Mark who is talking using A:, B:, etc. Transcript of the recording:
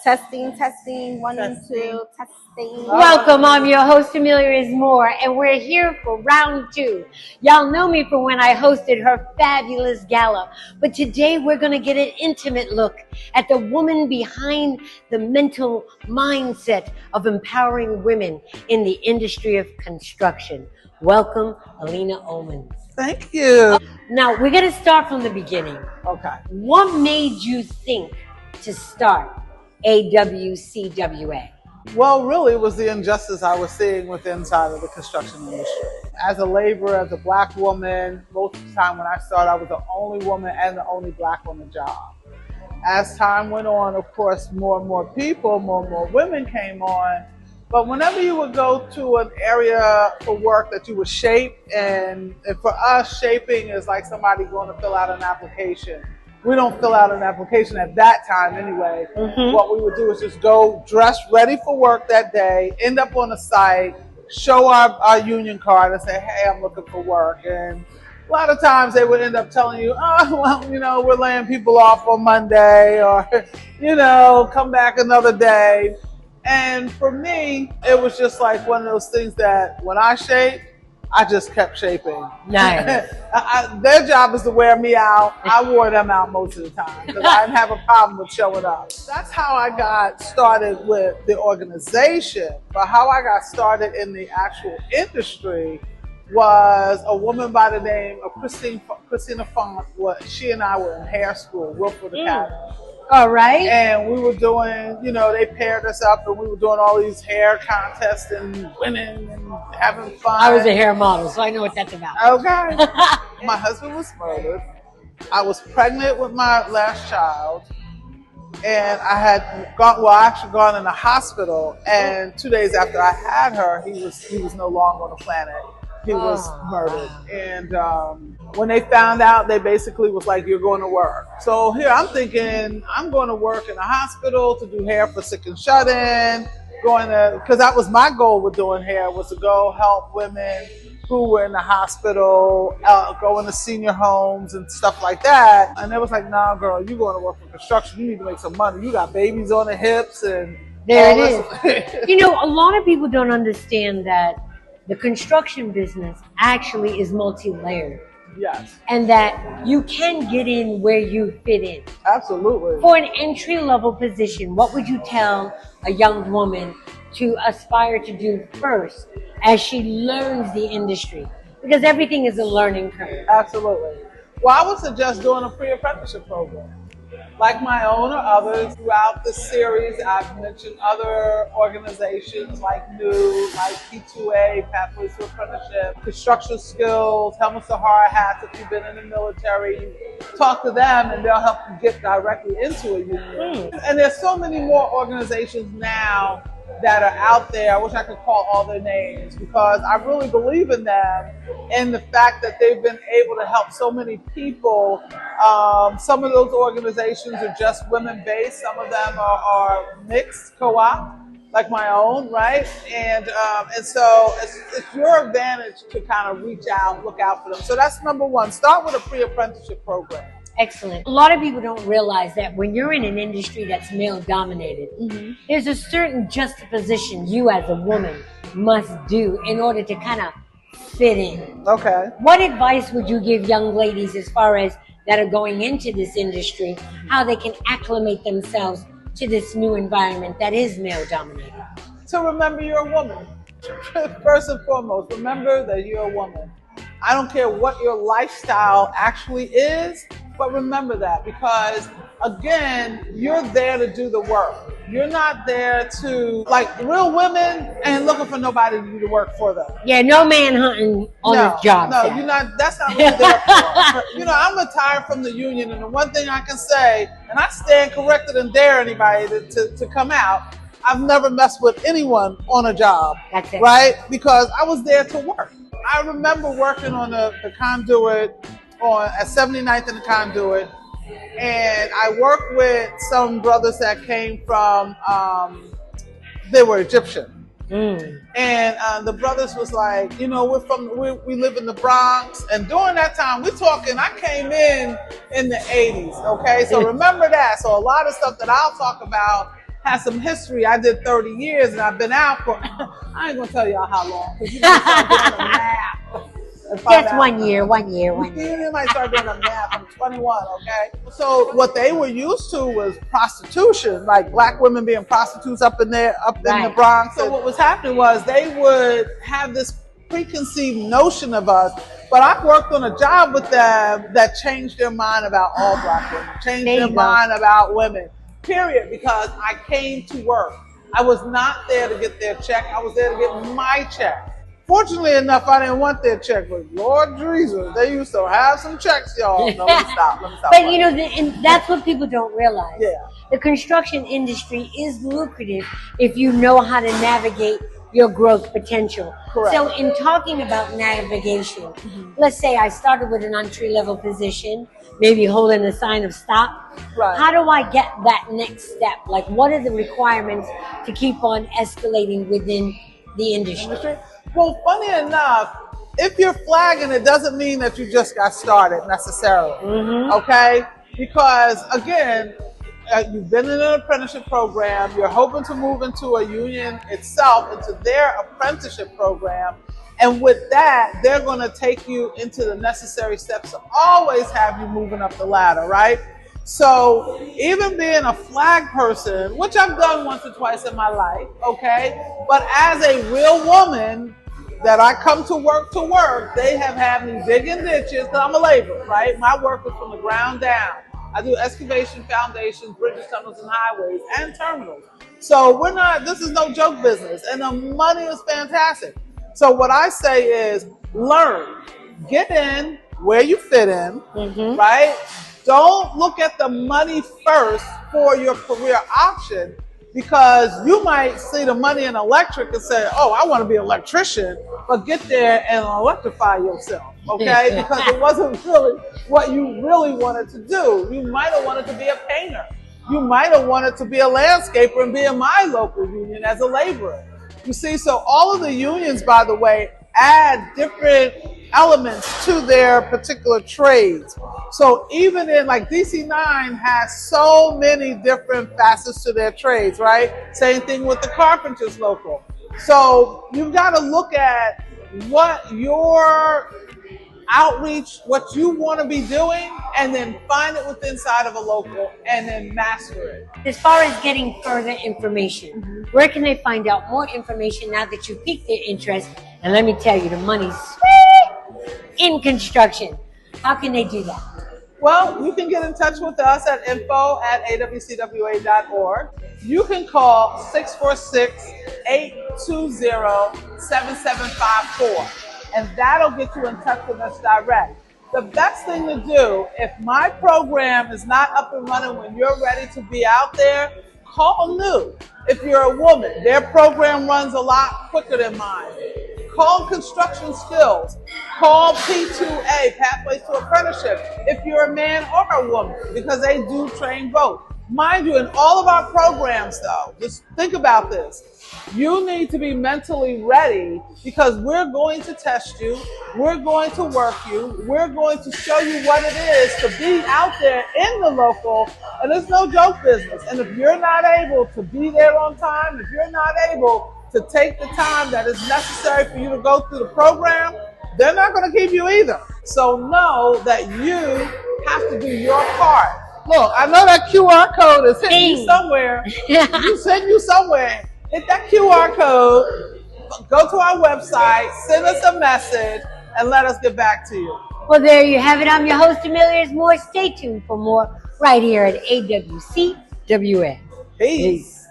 A: Testing, testing, one, two, testing.
B: Welcome, I'm your host, Amelia Ismore, and we're here for round two. Y'all know me from when I hosted her fabulous gala, but today we're going to get an intimate look at the woman behind the mental mindset of empowering women in the industry of construction. Welcome, Herlema Owens.
C: Thank you.
B: Now, we're going to start from the beginning.
C: Okay.
B: What made you think to start AWCWA?
C: Well, really, it was the injustice I was seeing with inside of the construction industry. As a laborer, as a black woman, most of the time when I started, I was the only woman and the only black on the job. As time went on, of course, more and more people, more and more women came on. But whenever you would go to an area for work that you would shape, and for us, shaping is like somebody going to fill out an application. We don't fill out an application at that time anyway. Mm-hmm. What we would do is just go dressed ready for work that day, end up on the site, show our union card and say, hey, I'm looking for work. And a lot of times they would end up telling you, oh, well, you know, we're laying people off on Monday, or, you know, come back another day. And for me, it was just like one of those things that when I shaped, I just kept shaping.
B: Nice.
C: Their job is to wear me out. I wore them out most of the time because I didn't have a problem with showing up. That's how I got started with the organization. But how I got started in the actual industry was a woman by the name of Christina Font. She and I were in hair school, Wilford Academy.
B: All right.
C: And we were doing, you know, they paired us up and we were doing all these hair contests and winning and having fun.
B: I was a hair model, so I know what that's about.
C: Okay. My husband was murdered. I was pregnant with my last child. And I had gone in the hospital. And 2 days after I had her, he was no longer on the planet. He was murdered. And when they found out, they basically was like, you're going to work. So here I'm thinking, I'm going to work in a hospital to do hair for sick and shut-in, because that was my goal with doing hair, was to go help women who were in the hospital, go into senior homes and stuff like that. And they was like, nah, girl, you're going to work for construction. You need to make some money. You got babies on the hips. And
B: there it is. You know, a lot of people don't understand that the construction business actually is multi-layered.
C: Yes.
B: And that you can get in where you fit in.
C: Absolutely.
B: For an entry-level position, what would you tell a young woman to aspire to do first as she learns the industry? Because everything is a learning curve.
C: Absolutely. Well, I would suggest doing a pre-apprenticeship program. Like my own or others, throughout the series, I've mentioned other organizations like NEW, like P2A, Pathways to Apprenticeship, Construction Skills, Helmet Sahara Hats. If you've been in the military, you talk to them and they'll help you get directly into a union. And there's so many more organizations now that are out there. I wish I could call all their names because I really believe in them and the fact that they've been able to help so many people. Some of those organizations are just women-based. Some of them are mixed co-op, like my own, right? And so it's your advantage to kind of reach out, look out for them. So that's number one. Start with a pre-apprenticeship program.
B: Excellent. A lot of people don't realize that when you're in an industry that's male-dominated, there's a certain juxtaposition you as a woman must do in order to kind of fit in.
C: Okay.
B: What advice would you give young ladies as far as that are going into this industry, how they can acclimate themselves to this new environment that is male-dominated?
C: So remember you're a woman. First and foremost, remember that you're a woman. I don't care what your lifestyle actually is, but remember that because, again, you're there to do the work. You're not there to, like, real women ain't looking for nobody to do the work for them.
B: Yeah, no man hunting on his job.
C: No, you're not, that's not what you're there for. You know, I'm retired from the union, and the one thing I can say, and I stand corrected and dare anybody to come out, I've never messed with anyone on a job.
B: That's it.
C: Right? Because I was there to work. I remember working on the conduit at 79th and the conduit, and I worked with some brothers that came from, they were Egyptian. And the brothers was like, you know, we live in the Bronx, and during that time, I came in the 80s, okay? So remember that. So a lot of stuff that I'll talk about has some history. I did 30 years and I've been out for, I ain't gonna tell y'all how long, because you might start doing the math.
B: Just 1 year, 1 year, 1 year.
C: You might start doing the math. I'm 21, okay? So what they were used to was prostitution, like black women being prostitutes up in there, up in the Bronx. So what was happening was they would have this preconceived notion of us, but I worked on a job with them that changed their mind about all black women, changed their mind about women, period, because I came to work. I was not there to get their check. I was there to get my check. Fortunately enough, I didn't want their check, but Lord Jesus, they used to have some checks, y'all. No, let me stop.
B: But you know, and that's what people don't realize.
C: Yeah.
B: The construction industry is lucrative if you know how to navigate your growth potential.
C: Correct.
B: So in talking about navigation, let's say I started with an entry-level position, maybe holding a sign of stop.
C: Right.
B: How do I get that next step? Like, what are the requirements to keep on escalating within the industry?
C: Well, funny enough, if you're flagging, it doesn't mean that you just got started necessarily, okay? Because again, you've been in an apprenticeship program, you're hoping to move into a union itself, into their apprenticeship program, and with that, they're gonna take you into the necessary steps to always have you moving up the ladder, right? So even being a flag person, which I've done once or twice in my life, okay? But as a real woman that I come to work, they have had me digging ditches, because I'm a laborer, right? My work is from the ground down. I do excavation, foundations, bridges, tunnels, and highways, and terminals. So this is no joke business, and the money is fantastic. So what I say is learn, get in where you fit in, right? Don't look at the money first for your career option, because you might see the money in electric and say, oh, I want to be an electrician, but get there and electrify yourself, okay? Because it wasn't really what you really wanted to do. You might have wanted to be a painter. You might have wanted to be a landscaper and be in my local union as a laborer. You see, so all of the unions, by the way, add different elements to their particular trades. So even in like DC9 has so many different facets to their trades, right? Same thing with the carpenters local. So you've got to look at what your outreach, what you want to be doing, and then find it within inside of a local and then master it.
B: As far as getting further information, where can they find out more information now that you piqued their interest? And let me tell you, the money's sweet in construction. How can they do that?
C: Well, you can get in touch with us at info@awcwa.org. You can call 646-820-7754, and that'll get you in touch with us direct. The best thing to do, if my program is not up and running when you're ready to be out there, call new. If you're a woman, their program runs a lot quicker than mine. Call Construction Skills. Call P2A, Pathways to Apprenticeship, if you're a man or a woman, because they do train both. Mind you, in all of our programs, though, just think about this. You need to be mentally ready, because we're going to test you, we're going to work you, we're going to show you what it is to be out there in the local, and it's no joke business. And if you're not able to be there on time, if you're not able to take the time that is necessary for you to go through the program, they're not going to keep you either. So know that you have to do your part. Look, I know that QR code is hitting you somewhere. It's hitting you somewhere. Hit that QR code, go to our website, send us a message, and let us get back to you.
B: Well, there you have it. I'm your host, Amelia Moore. Stay tuned for more right here at AWCWA.
C: Peace.